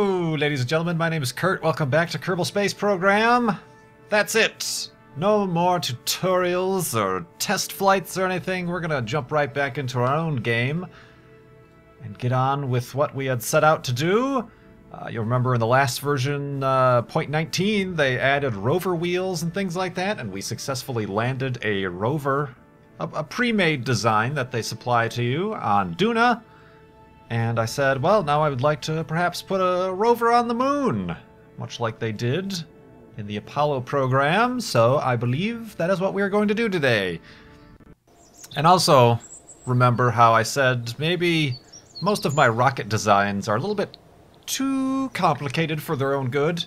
Hello, ladies and gentlemen. My name is Kurt. Welcome back to Kerbal Space Program. That's it. No more tutorials or test flights or anything. We're gonna jump right back into our own game and get on with what we had set out to do. You'll remember in the last version, 0.19, they added rover wheels and things like that, and we successfully landed a rover, a pre-made design that they supply to you on Duna. And I said, well, now I would like to perhaps put a rover on the moon, much like they did in the Apollo program, so I believe that is what we are going to do today. And also, remember how I said maybe most of my rocket designs are a little bit too complicated for their own good?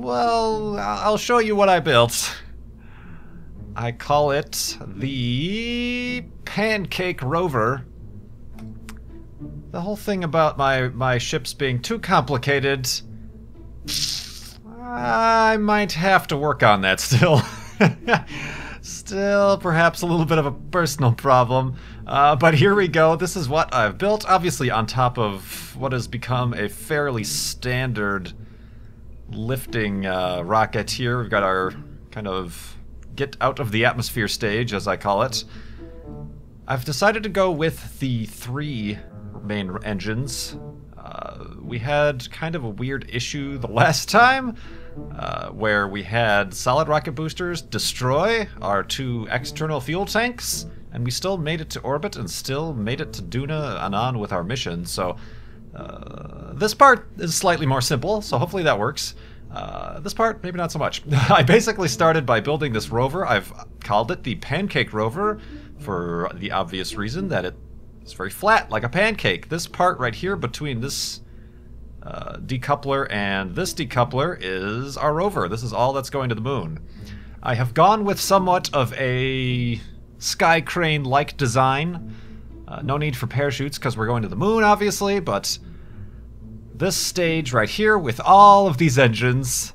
Well, I'll show you what I built. I call it the Pancake Rover. The whole thing about my ships being too complicated, I might have to work on that still. Still, perhaps a little bit of a personal problem. But here we go. This is what I've built, obviously on top of what has become a fairly standard lifting rocket here. We've got our kind of get out of the atmosphere stage, as I call it. I've decided to go with the 3 main engines. We had kind of a weird issue the last time, where we had solid rocket boosters destroy our 2 external fuel tanks, and we still made it to orbit and still made it to Duna and on with our mission. So this part is slightly more simple, so hopefully that works. This part, maybe not so much. I basically started by building this rover. I've called it the Pancake Rover for the obvious reason that it's very flat, like a pancake. This part right here between this decoupler and this decoupler is our rover. This is all that's going to the moon. I have gone with somewhat of a sky crane-like design. No need for parachutes because we're going to the moon, obviously, but this stage right here with all of these engines,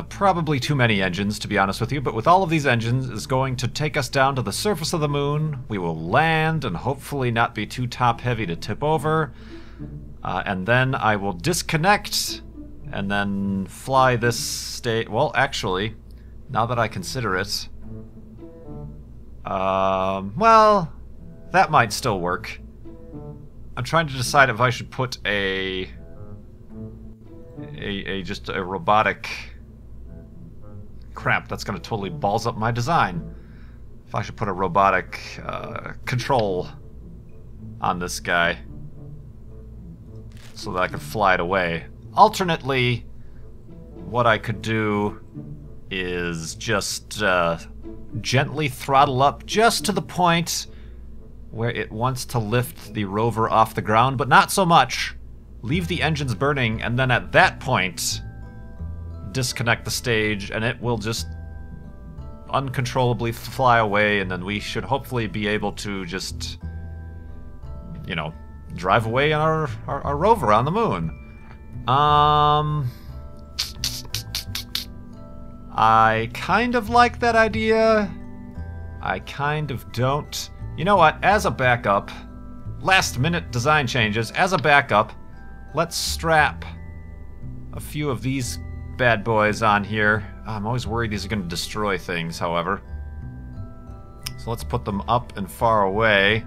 probably too many engines to be honest with you, but with all of these engines is going to take us down to the surface of the moon. We will land and hopefully not be too top heavy to tip over. And then I will disconnect and then fly this stage. Well, actually, now that I consider it, well, that might still work. I'm trying to decide if I should put just a robotic. Crap, that's gonna totally balls up my design. If I should put a robotic control on this guy so that I can fly it away. Alternately, what I could do is just gently throttle up just to the point where it wants to lift the rover off the ground, but not so much. Leave the engines burning, and then at that point, disconnect the stage, and it will just uncontrollably fly away, and then we should hopefully be able to just, you know, drive away on our rover on the moon. I kind of like that idea. I kind of don't. You know what, as a backup, last minute design changes, as a backup, let's strap a few of these bad boys on here. I'm always worried these are going to destroy things, however. So let's put them up and far away.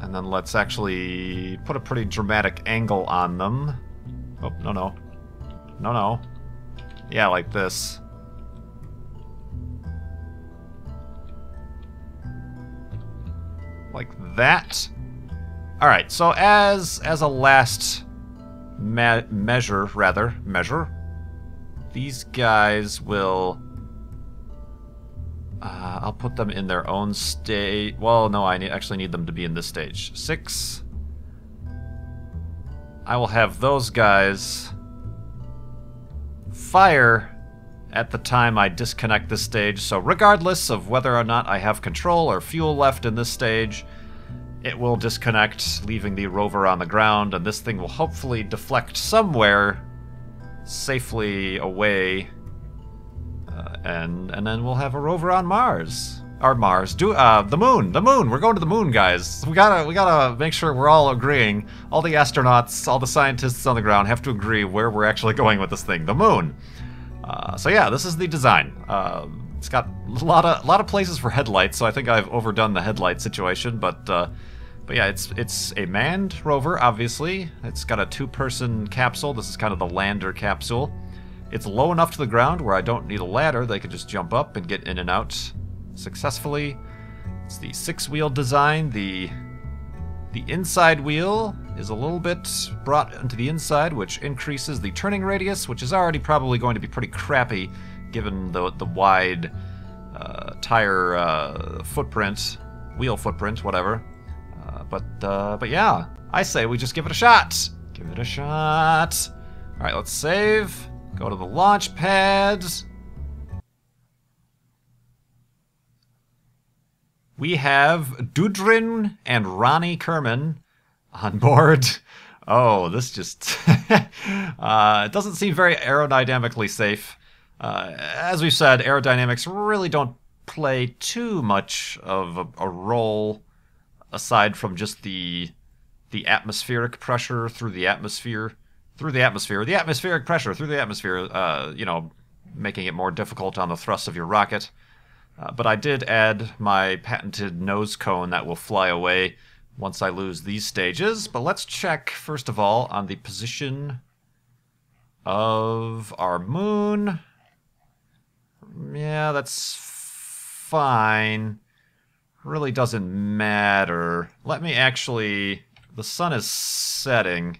And then let's actually put a pretty dramatic angle on them. Oh, no, no. No, no. Yeah, like this. Like that. Alright, so as a last measure, these guys will... I'll put them in their own state. Well, no, I actually need them to be in this stage. 6. I will have those guys fire at the time I disconnect this stage, so regardless of whether or not I have control or fuel left in this stage, it will disconnect, leaving the rover on the ground, and this thing will hopefully deflect somewhere safely away, and then we'll have a rover on Mars. or Mars. The moon. The moon. We're going to the moon, guys. We gotta make sure we're all agreeing. All the astronauts, all the scientists on the ground have to agree where we're actually going with this thing. The moon. So yeah, this is the design. It's got a lot of places for headlights, so I think I've overdone the headlight situation, but yeah, it's a manned rover, obviously. It's got a 2-person capsule. This is kind of the lander capsule. It's low enough to the ground where I don't need a ladder. They can just jump up and get in and out successfully. It's the 6-wheel design. The inside wheel is a little bit brought into the inside, which increases the turning radius, which is already probably going to be pretty crappy given the wide tire footprint, wheel footprint, whatever. But yeah, I say we just give it a shot. Give it a shot. All right, let's save. Go to the launch pad. We have Dudrin and Ronnie Kerbin on board. Oh, this just it doesn't seem very aerodynamically safe. As we've said, aerodynamics really don't play too much of a role aside from just the atmospheric pressure through the atmosphere. The atmospheric pressure through the atmosphere, you know, making it more difficult on the thrust of your rocket. But I did add my patented nose cone that will fly away once I lose these stages. But let's check, first of all, on the position of our moon. Yeah, that's fine. Really doesn't matter. Let me actually... The sun is setting.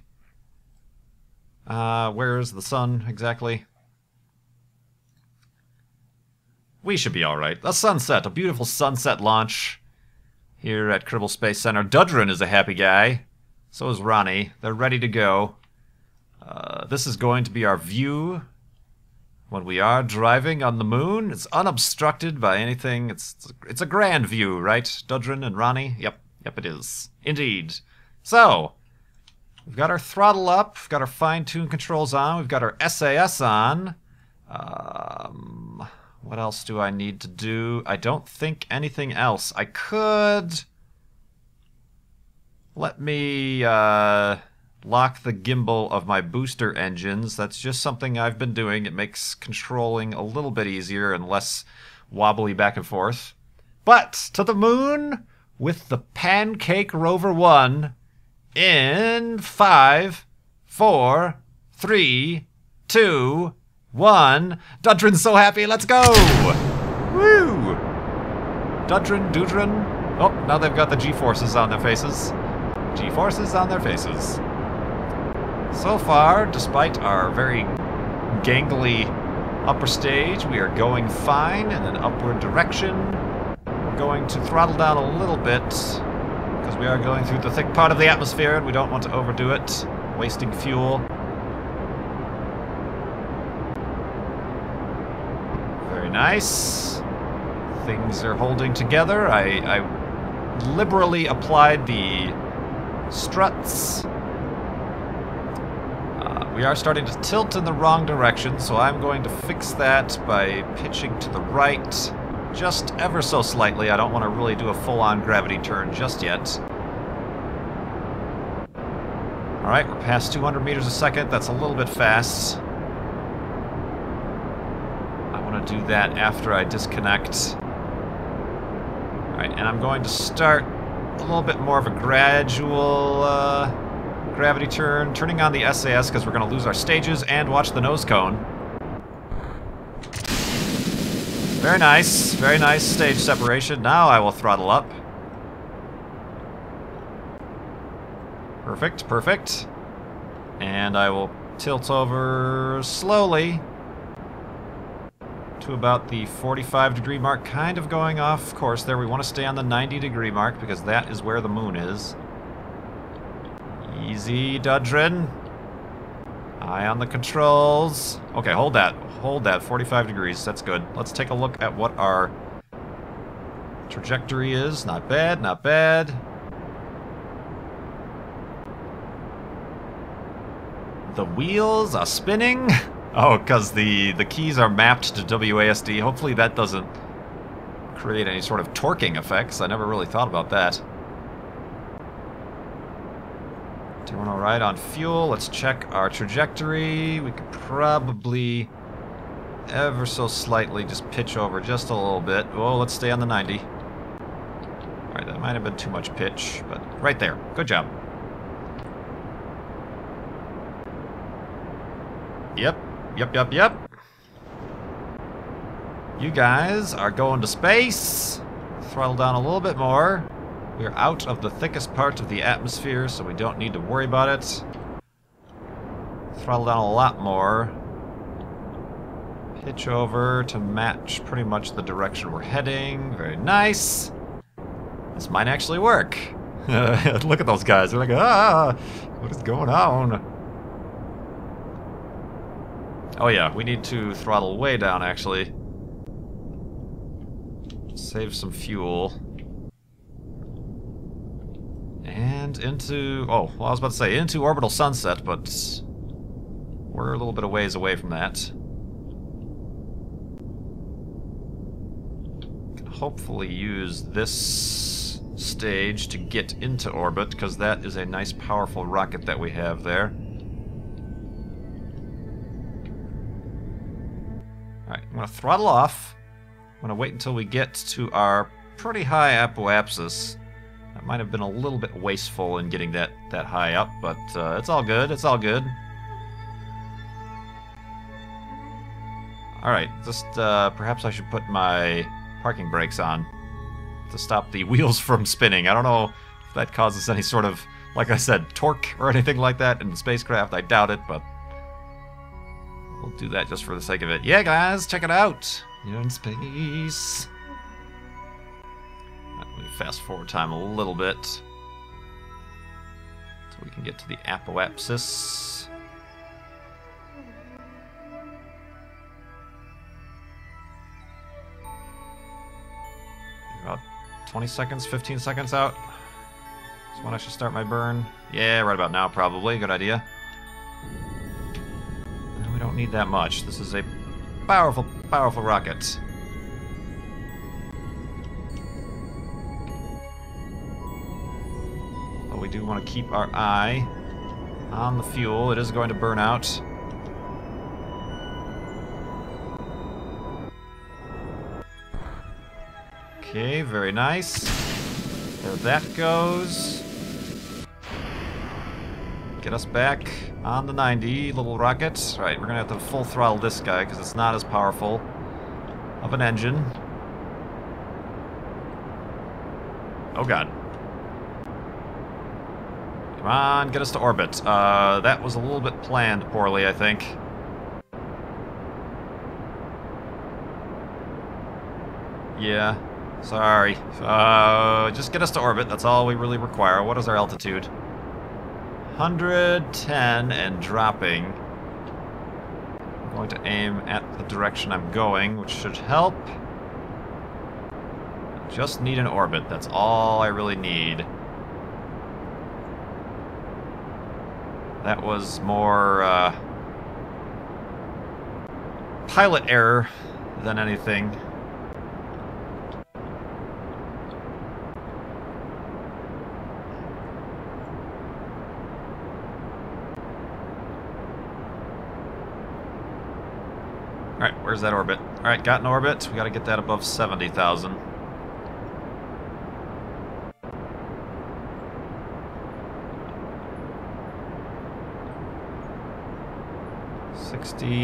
Where is the sun exactly? We should be alright. A sunset, a beautiful sunset launch here at Kerbal Space Center. Dudrin is a happy guy. So is Ronnie. They're ready to go. This is going to be our view when we are driving on the moon. It's unobstructed by anything. It's a grand view, right, Dudrin and Ronnie? Yep, it is. Indeed. So, we've got our throttle up, we've got our fine-tune controls on, we've got our SAS on. What else do I need to do? I don't think anything else. I could... Let me lock the gimbal of my booster engines. That's just something I've been doing. It makes controlling a little bit easier and less wobbly back and forth. But to the moon with the Pancake Rover 1 in 5, 4, 3, 2, 1. Dudrin's so happy. Let's go! Woo! Dudrin. Oh, now they've got the G-forces on their faces. G-forces on their faces. So far, despite our very gangly upper stage, we are going fine in an upward direction. We're going to throttle down a little bit because we are going through the thick part of the atmosphere and we don't want to overdo it, wasting fuel. Very nice. Things are holding together. I liberally applied the struts. We are starting to tilt in the wrong direction, so I'm going to fix that by pitching to the right just ever so slightly. I don't want to really do a full-on gravity turn just yet. Alright, we're past 200 meters a second. That's a little bit fast. I want to do that after I disconnect. Alright, and I'm going to start a little bit more of a gradual gravity turn, turning on the SAS because we're going to lose our stages, and watch the nose cone. Very nice stage separation. Now I will throttle up. Perfect, perfect. And I will tilt over slowly to about the 45-degree mark, kind of going off course there. We want to stay on the 90-degree mark because that is where the moon is. Easy, Dudrin. Eye on the controls. Okay, hold that. Hold that. 45 degrees. That's good. Let's take a look at what our trajectory is. Not bad, not bad. The wheels are spinning. Oh, because the keys are mapped to WASD. Hopefully that doesn't create any sort of torquing effects. I never really thought about that. Doing alright on fuel. Let's check our trajectory. We could probably ever so slightly just pitch over just a little bit. Oh, let's stay on the 90. Alright, that might have been too much pitch, but right there. Good job. Yep. You guys are going to space. Throttle down a little bit more. We're out of the thickest part of the atmosphere, so we don't need to worry about it. Throttle down a lot more. Pitch over to match pretty much the direction we're heading. Very nice. This might actually work. Look at those guys. They're like, ah, what is going on? Oh yeah, we need to throttle way down, actually. Save some fuel. And into... oh, well, I was about to say into orbital sunset, but we're a little bit of ways away from that. Can hopefully use this stage to get into orbit, because that is a nice, powerful rocket that we have there. Alright, I'm going to throttle off. I'm going to wait until we get to our pretty high apoapsis. That might have been a little bit wasteful in getting that high up, but it's all good, it's all good. Alright, just perhaps I should put my parking brakes on to stop the wheels from spinning. I don't know if that causes any sort of, like I said, torque or anything like that in the spacecraft. I doubt it, but we'll do that just for the sake of it. Yeah, guys, check it out. You're in space. Let me fast forward time a little bit so we can get to the apoapsis. About 20 seconds, 15 seconds out. That's when I should start my burn. Yeah, right about now, probably. Good idea. We don't need that much. This is a powerful, powerful rocket. But we do want to keep our eye on the fuel. It is going to burn out. Okay, very nice. There that goes. Get us back on the 90, little rocket. Right, we're gonna have to full throttle this guy because it's not as powerful of an engine. Oh god. Come on, get us to orbit. That was a little bit planned poorly, I think. Yeah, sorry. Just get us to orbit, that's all we really require. What is our altitude? 110 and dropping. I'm going to aim at the direction I'm going, which should help. Just need an orbit, that's all I really need. That was more pilot error than anything. Alright, where's that orbit? Alright, got an orbit. We gotta get that above 70,000.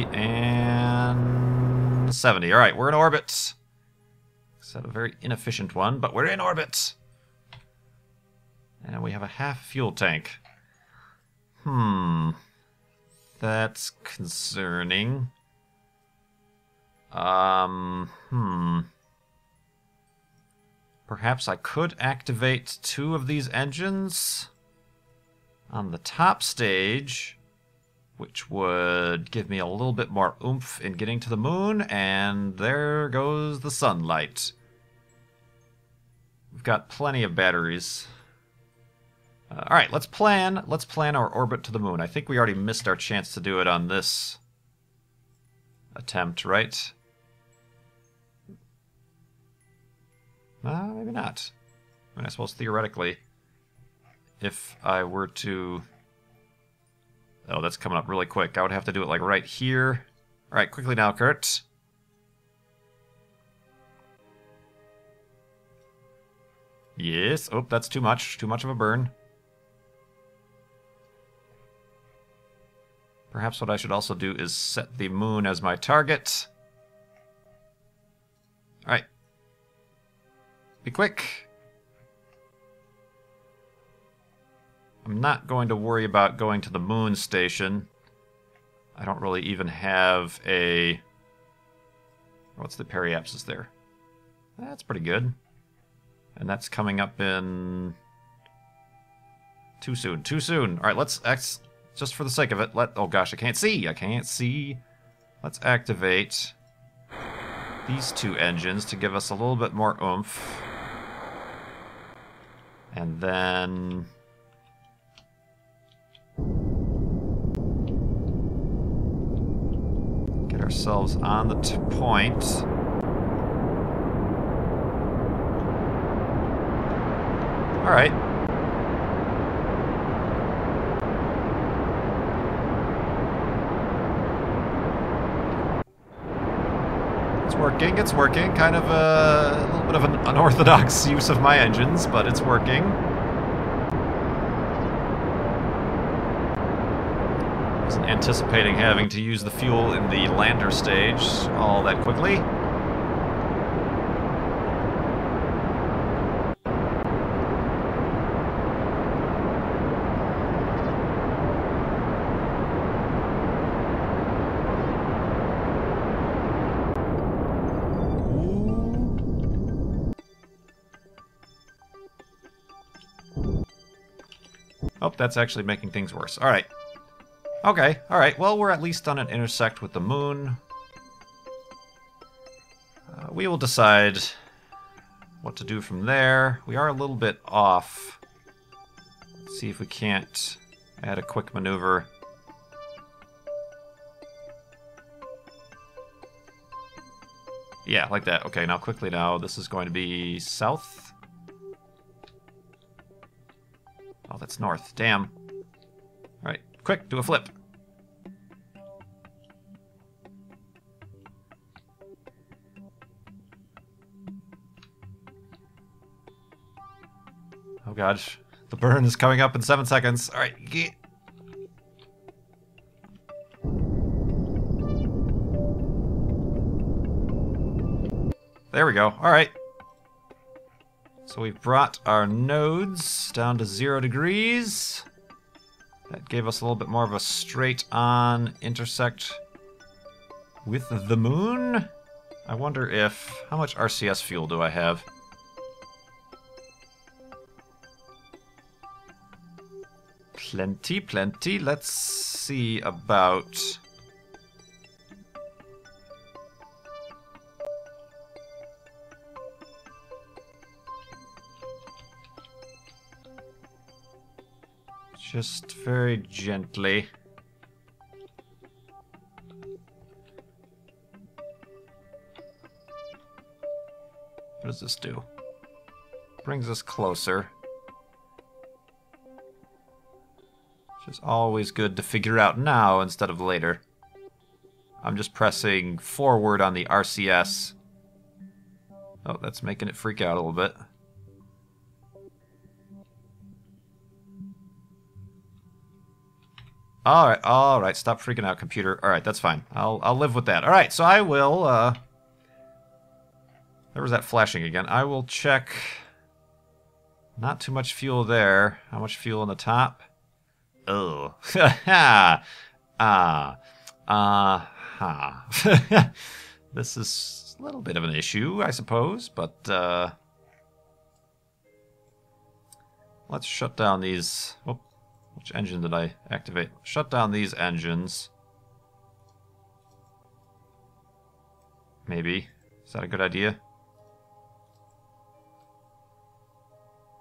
And 70. Alright, we're in orbit. Set a very inefficient one, but we're in orbit. And we have a half fuel tank. That's concerning. Perhaps I could activate 2 of these engines on the top stage, which would give me a little bit more oomph in getting to the moon, and there goes the sunlight. We've got plenty of batteries. Alright, let's plan our orbit to the moon. I think we already missed our chance to do it on this attempt, right? Maybe not. I mean, I suppose theoretically, if I were to... Oh, that's coming up really quick. I would have to do it like right here. Alright, quickly now, Kurt. Yes. Oh, that's too much. Too much of a burn. Perhaps what I should also do is set the moon as my target. Alright. Be quick. I'm not going to worry about going to the moon station. I don't really even have a... What's the periapsis there? That's pretty good. And that's coming up in... Too soon. Too soon. Alright, let's... Just for the sake of it, oh gosh, I can't see! I can't see! Let's activate these two engines to give us a little bit more oomph. And then... get ourselves on the point. Alright. It's working. Kind of a little bit of an unorthodox use of my engines, but it's working. Wasn't anticipating having to use the fuel in the lander stage all that quickly. Oh, that's actually making things worse. Alright. Okay, alright. Well, we're at least on an intersect with the moon. We will decide what to do from there. We are a little bit off. Let's see if we can't add a quick maneuver. Yeah, like that. Okay, now quickly now. This is going to be south. Oh, that's north. Damn. Alright, quick, do a flip. Oh gosh. The burn is coming up in 7 seconds. Alright, get... There we go. Alright. So we've brought our nodes down to 0 degrees. That gave us a little bit more of a straight-on intersect with the moon. I wonder if... How much RCS fuel do I have? Plenty, plenty. Let's see about... Just very gently. What does this do? Brings us closer. Which is always good to figure out now instead of later. I'm just pressing forward on the RCS. Oh, that's making it freak out a little bit. Alright, stop freaking out, computer. Alright, that's fine. I'll live with that. Alright, so I will, there was that flashing again. I will check... Not too much fuel there. How much fuel on the top? Oh. This is a little bit of an issue, I suppose, but, let's shut down these... Oh. Which engine did I activate? Shut down these engines. Maybe. Is that a good idea?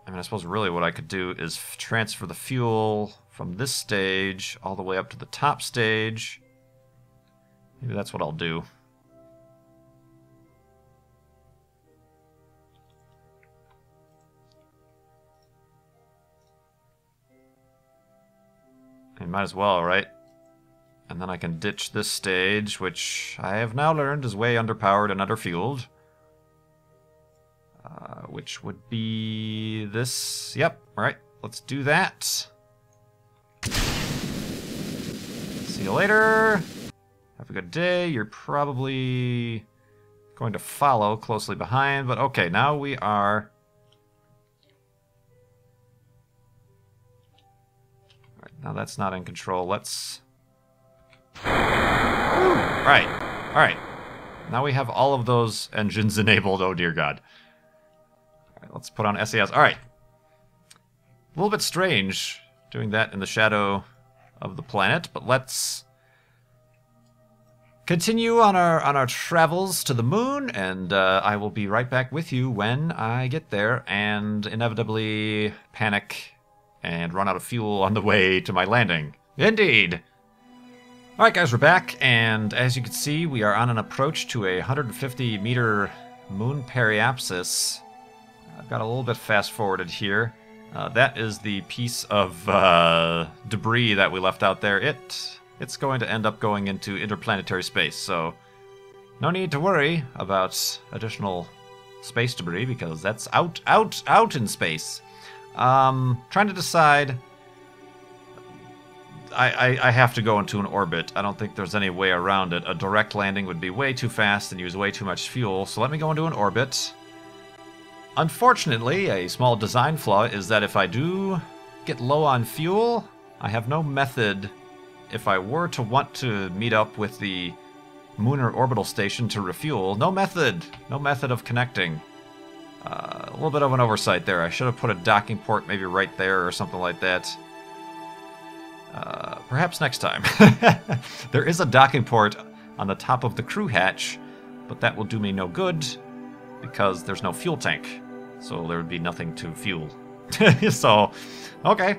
I mean, I suppose really what I could do is transfer the fuel from this stage all the way up to the top stage. Maybe that's what I'll do. might as well, right? And then I can ditch this stage, which I have now learned is way underpowered and underfueled. Which would be this. Yep, alright, let's do that. See you later. Have a good day. You're probably going to follow closely behind, but okay, now we are... Alright, now that's not in control. Let's... Alright, alright. Now we have all of those engines enabled, oh dear god. Alright, let's put on SAS. Alright. A little bit strange doing that in the shadow of the planet, but let's continue on our travels to the moon, and I will be right back with you when I get there and inevitably panic and run out of fuel on the way to my landing. Indeed! Alright guys, we're back, and as you can see, we are on an approach to a 150-meter moon periapsis. I've got a little bit fast-forwarded here. That is the piece of debris that we left out there. It's going to end up going into interplanetary space, so no need to worry about additional space debris, because that's out in space. Trying to decide... I have to go into an orbit. I don't think there's any way around it. A direct landing would be way too fast and use way too much fuel, so let me go into an orbit. Unfortunately, a small design flaw is that if I do get low on fuel, I have no method, if I were to want to meet up with the Munar orbital station to refuel, no method of connecting. A little bit of an oversight there. I should have put a docking port maybe right there or something like that. Perhaps next time. There is a docking port on the top of the crew hatch, but that will do me no good because there's no fuel tank. So there would be nothing to fuel. So, okay.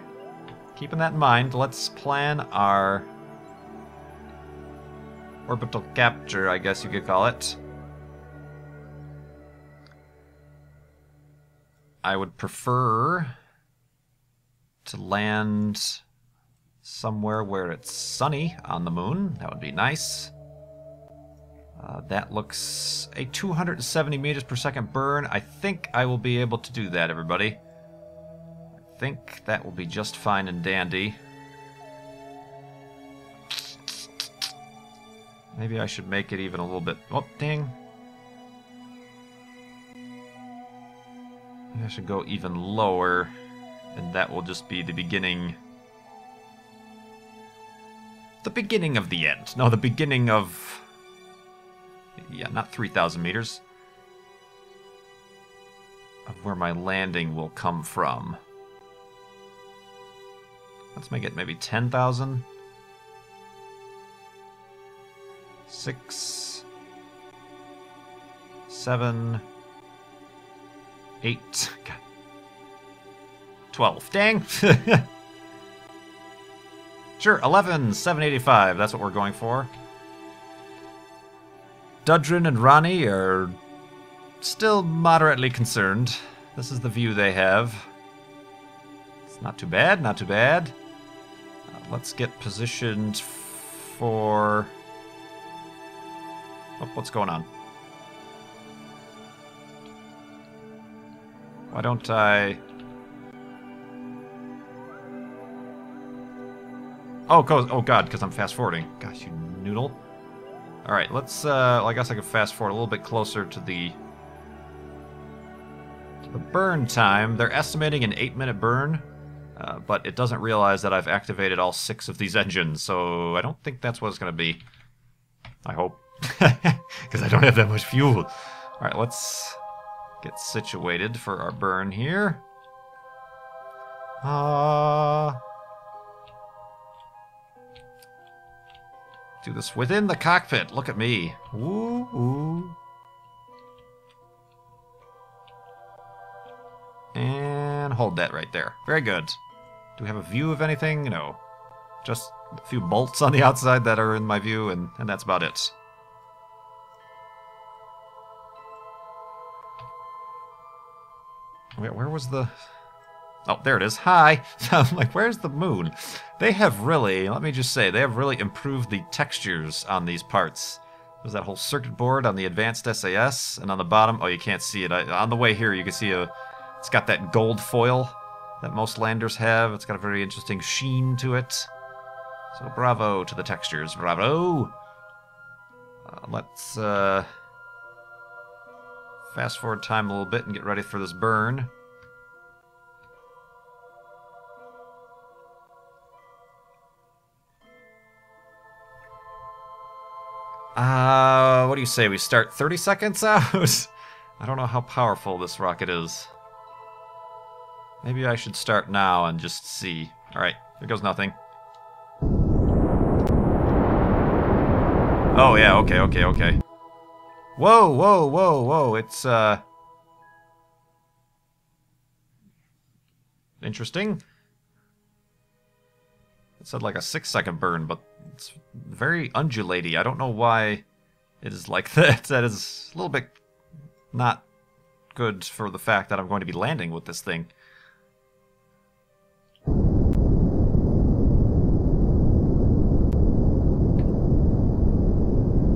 Keeping that in mind, let's plan our orbital capture, I guess you could call it. I would prefer to land somewhere where it's sunny on the moon. That would be nice. That looks a 270 meters per second burn. I think I will be able to do that, everybody. I think that will be just fine and dandy. Maybe I should make it even a little bit... Oh, dang. Maybe I should go even lower, and that will just be the beginning... The beginning of the end. No, the beginning of... Yeah, not 3,000 meters. Of where my landing will come from. Let's make it maybe 10,000. 6... 7... 8... God. 12. Dang! Sure, 11,785. That's what we're going for. Dudrin and Ronnie are still moderately concerned. This is the view they have. It's not too bad, not too bad. Let's get positioned for... Oh, what's going on? Why don't I... Oh, God, because I'm fast-forwarding. Gosh, you noodle. Alright, let's, well, I guess I could fast-forward a little bit closer to the burn time. They're estimating an 8-minute burn, but it doesn't realize that I've activated all 6 of these engines, so I don't think that's what it's going to be. I hope. Because I don't have that much fuel. Alright, let's get situated for our burn here. Do this within the cockpit. Look at me. Woo, woo. And hold that right there. Very good. Do we have a view of anything? No. Just a few bolts on the outside that are in my view, and that's about it. Where was the Oh, there it is. Hi! I'm like, where's the moon? They have really, let me just say, they have really improved the textures on these parts. There's that whole circuit board on the advanced SAS, and on the bottom, oh, you can't see it. On the way here, you can see it's got that gold foil that most landers have. It's got a very interesting sheen to it. So bravo to the textures, bravo! Let's fast forward time a little bit and get ready for this burn. What do you say? We start 30 seconds out? I don't know how powerful this rocket is. Maybe I should start now and just see. Alright, here goes nothing. Oh, yeah, okay. Whoa, it's, interesting. It said like a 6-second burn, but it's very undulaty. I don't know why it is like that. That is a little bit not good for the fact that I'm going to be landing with this thing.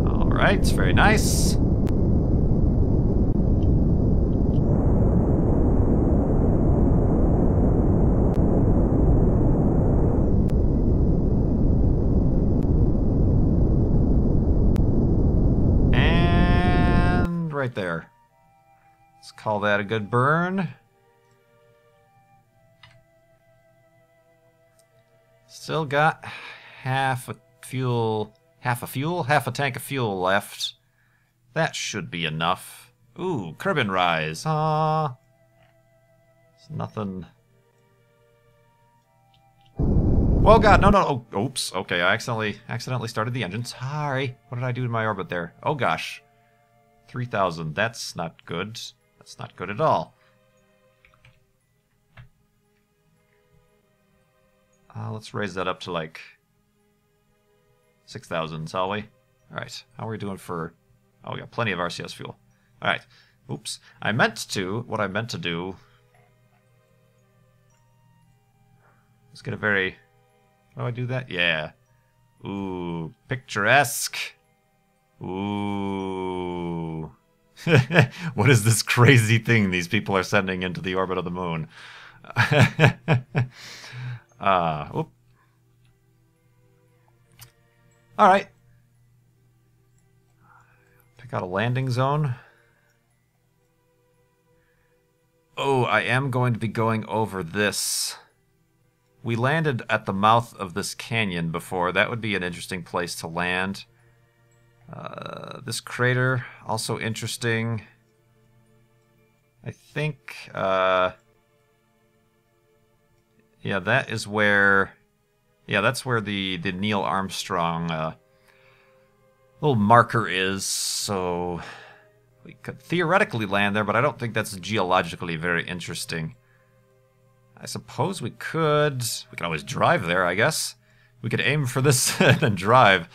Alright, it's very nice. Right there. Let's call that a good burn. Still got half a tank of fuel left. That should be enough. Ooh, Kerbin rise. Ah, it's nothing. Oh god, no. Oh, oops. Okay, I accidentally started the engine. Sorry. What did I do to my orbit there? Oh gosh. 3,000. That's not good. That's not good at all. Let's raise that up to like 6,000, shall we? Alright, how are we doing for... Oh, we got plenty of RCS fuel. Alright, oops. What I meant to do... Let's get a very... How do I do that? Yeah. Ooh, picturesque. Ooh. What is this crazy thing these people are sending into the orbit of the moon? Oop. Alright. Pick out a landing zone. Oh, I am going to be going over this. We landed at the mouth of this canyon before. That would be an interesting place to land. This crater, also interesting. I think, yeah, that is where, yeah, that's where the Neil Armstrong, little marker is, so we could theoretically land there, but I don't think that's geologically very interesting. I suppose we could always drive there, I guess. We could aim for this and then drive.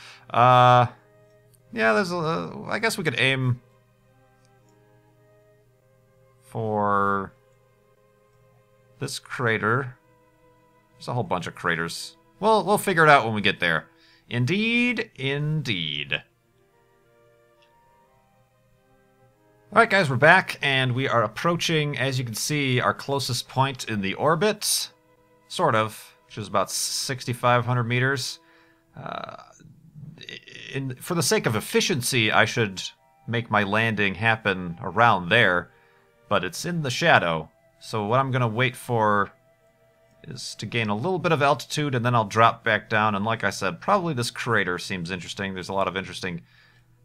Yeah, there's a... I guess we could aim for this crater. There's a whole bunch of craters. We'll figure it out when we get there. Indeed, indeed. Alright guys, we're back, and we are approaching, as you can see, our closest point in the orbit. Sort of, which is about 6,500 meters. For the sake of efficiency, I should make my landing happen around there, but it's in the shadow. So what I'm going to wait for is to gain a little bit of altitude, and then I'll drop back down. And like I said, probably this crater seems interesting. There's a lot of interesting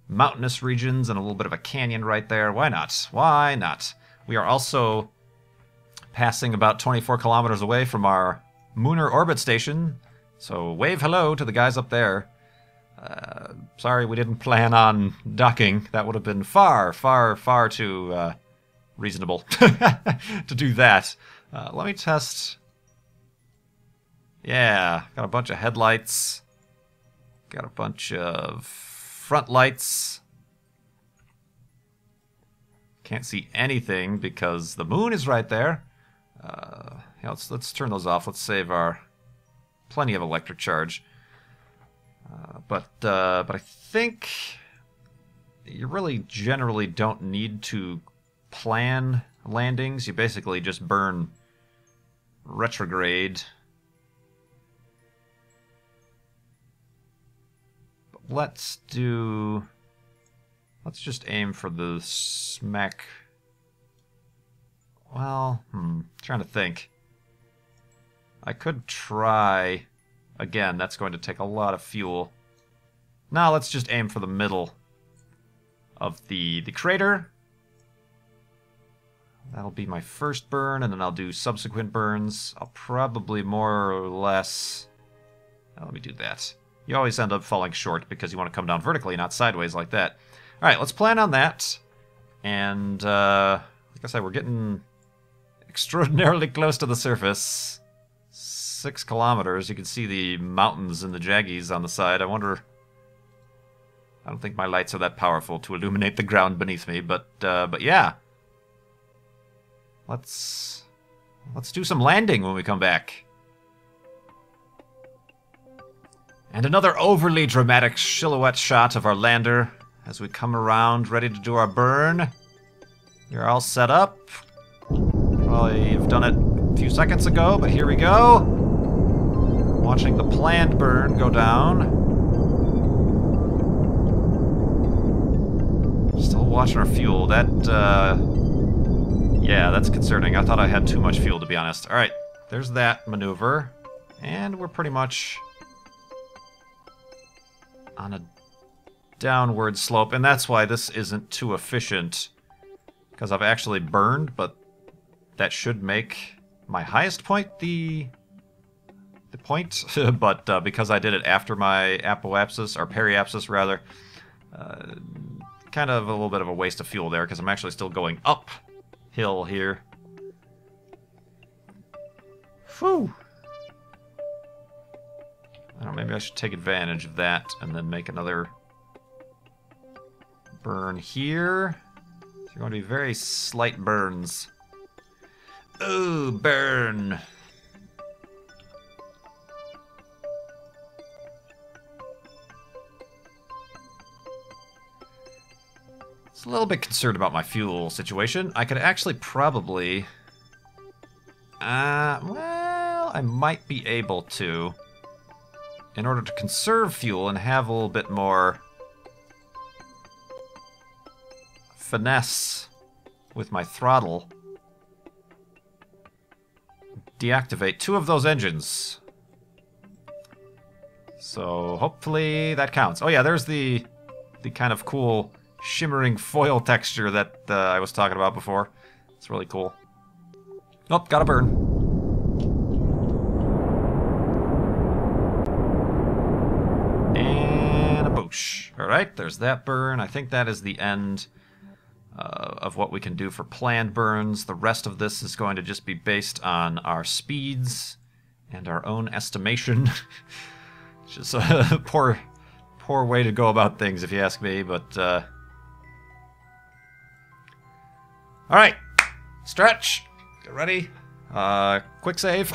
mountainous regions and a little bit of a canyon right there. Why not? Why not? We are also passing about 24 kilometers away from our Munar orbit station, so wave hello to the guys up there. Sorry we didn't plan on docking. That would have been far too reasonable to do that. Let me test. Yeah, got a bunch of headlights. Got a bunch of front lights. Can't see anything because the moon is right there. Yeah, let's turn those off. Let's save our plenty of electric charge. But I think you really generally don't need to plan landings. You basically just burn retrograde. But let's just aim for the smack. Well, trying to think. I could try. Again, that's going to take a lot of fuel. Now let's just aim for the middle of the crater. That'll be my first burn, and then I'll do subsequent burns. I'll probably more or less... Let me do that. You always end up falling short because you want to come down vertically, not sideways like that. Alright, let's plan on that. And, like I said, we're getting extraordinarily close to the surface. 6 kilometers. You can see the mountains and the jaggies on the side. I wonder... I don't think my lights are that powerful to illuminate the ground beneath me, but yeah. Let's do some landing when we come back. And another overly dramatic silhouette shot of our lander as we come around, ready to do our burn. You're all set up. Probably have done it a few seconds ago, but here we go. Watching the planned burn go down. Still watching our fuel. That, yeah, that's concerning. I thought I had too much fuel, to be honest. Alright, there's that maneuver. And we're pretty much on a downward slope. And that's why this isn't too efficient. Because I've actually burned, but that should make my highest point the point. But because I did it after my apoapsis, or periapsis rather, kind of a little bit of a waste of fuel there, because I'm actually still going uphill here. Whew. I don't know, maybe I should take advantage of that and then make another burn here. They're going to be very slight burns. Ooh, burn. A little bit concerned about my fuel situation. I could actually probably... well, I might be able to, in order to conserve fuel and have a little bit more finesse with my throttle, deactivate 2 of those engines. So hopefully that counts. Oh yeah, there's the kind of cool shimmering foil texture that I was talking about before. It's really cool. Oh, gotta burn. And a boosh. Alright, there's that burn. I think that is the end of what we can do for planned burns. The rest of this is going to just be based on our speeds and our own estimation. Just a poor way to go about things, if you ask me, but... Alright, stretch, get ready, quick save.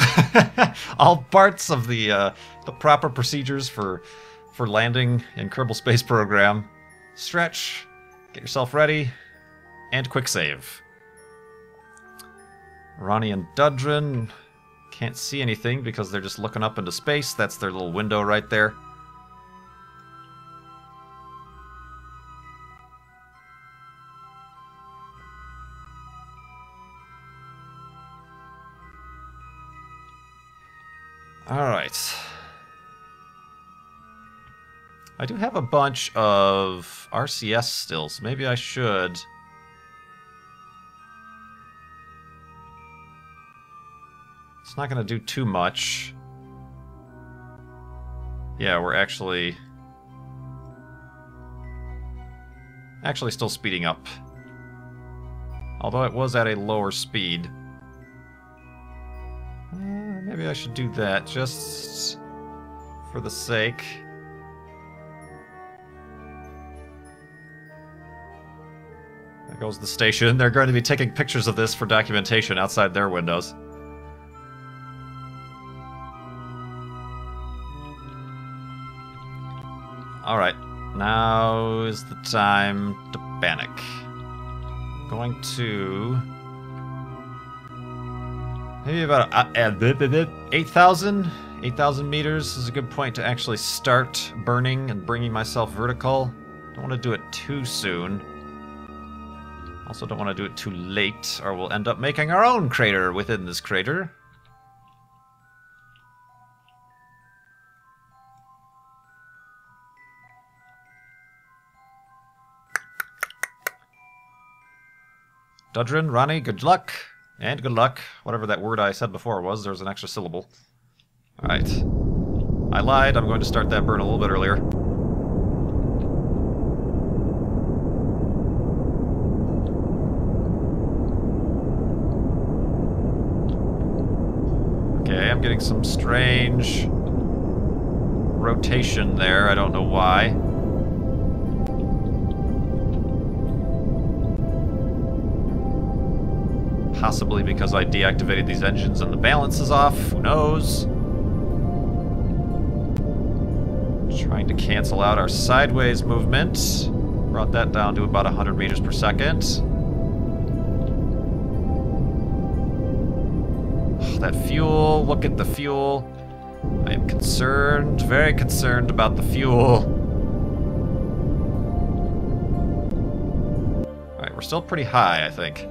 All parts of the proper procedures for landing in Kerbal Space Program. Stretch, get yourself ready, and quick save. Ronnie and Dudrin can't see anything because they're just looking up into space. That's their little window right there. Alright. I do have a bunch of RCS still, so maybe I should... It's not going to do too much. Yeah, we're actually still speeding up. Although it was at a lower speed. Maybe I should do that, just for the sake. There goes the station. They're going to be taking pictures of this for documentation outside their windows. Alright, now is the time to panic. Going to... maybe about 8,000? 8,000 meters is a good point to actually start burning and bringing myself vertical. Don't want to do it too soon. Also don't want to do it too late, or we'll end up making our own crater within this crater. Dudrin, Ronnie, good luck. And good luck. Whatever that word I said before was, there was an extra syllable. Alright. I lied, I'm going to start that burn a little bit earlier. Okay, I'm getting some strange rotation there, I don't know why. Possibly because I deactivated these engines and the balance is off, who knows? Trying to cancel out our sideways movement. Brought that down to about 100 meters per second. That fuel, look at the fuel. I am concerned, very concerned about the fuel. Alright, we're still pretty high, I think.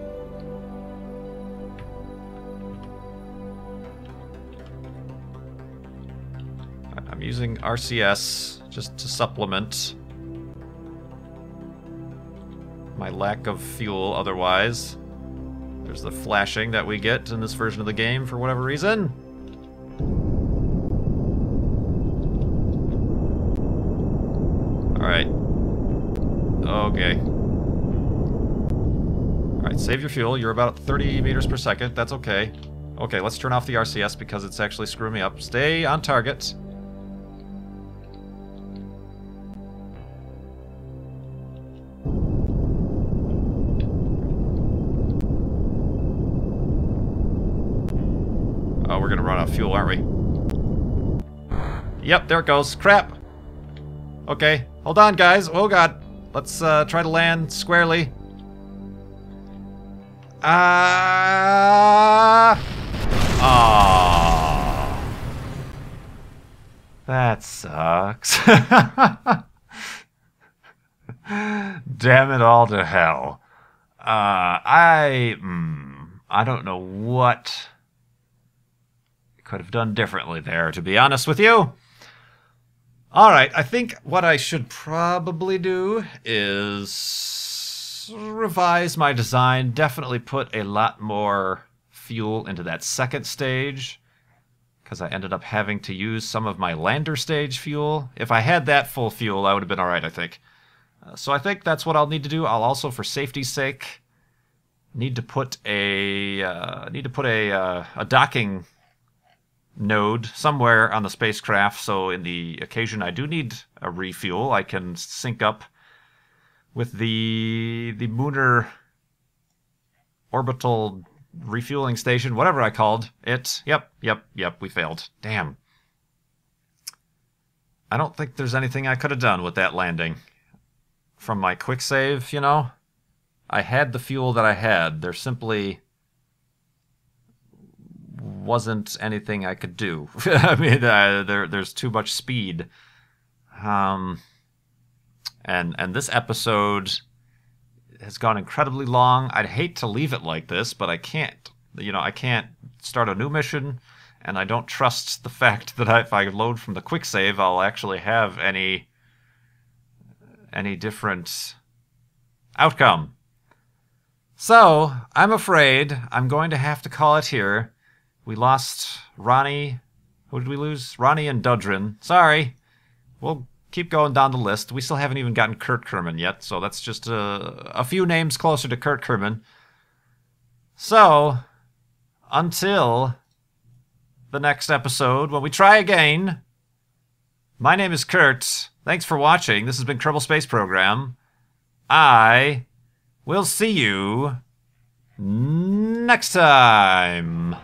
I'm using RCS just to supplement my lack of fuel otherwise. There's the flashing that we get in this version of the game for whatever reason. Alright. Okay. Alright, save your fuel. You're about 30 meters per second. That's okay. Okay, let's turn off the RCS because it's actually screwing me up. Stay on target. Oh, we're gonna run out of fuel, aren't we? Yep, there it goes. Crap! Okay, hold on, guys. Oh, God. Let's try to land squarely. Ah! That sucks. Damn it all to hell. I don't know what could have done differently there, to be honest with you. Alright, I think what I should probably do is revise my design, definitely put a lot more fuel into that second stage, because I ended up having to use some of my lander stage fuel. If I had that full fuel, I would have been alright, I think. So I think that's what I'll need to do. I'll also, for safety's sake, need to put a docking node somewhere on the spacecraft, so in the occasion I do need a refuel, I can sync up with the Munar orbital refueling station, whatever I called it. Yep, we failed. Damn. I don't think there's anything I could have done with that landing. From my quick save, you know? I had the fuel that I had. There simply wasn't anything I could do. I mean, there's too much speed. And this episode has gone incredibly long. I'd hate to leave it like this, but I can't. You know, I can't start a new mission, and I don't trust the fact that if I load from the quick save, I'll actually have any different outcome. So, I'm afraid I'm going to have to call it here. We lost Ronnie. Who did we lose? Ronnie and Dudrin. Sorry. We'll keep going down the list. We still haven't even gotten KurtJMac yet, so that's just a few names closer to KurtJMac. So, until the next episode, when we try again, my name is Kurt. Thanks for watching. This has been Kerbal Space Program. I will see you next time.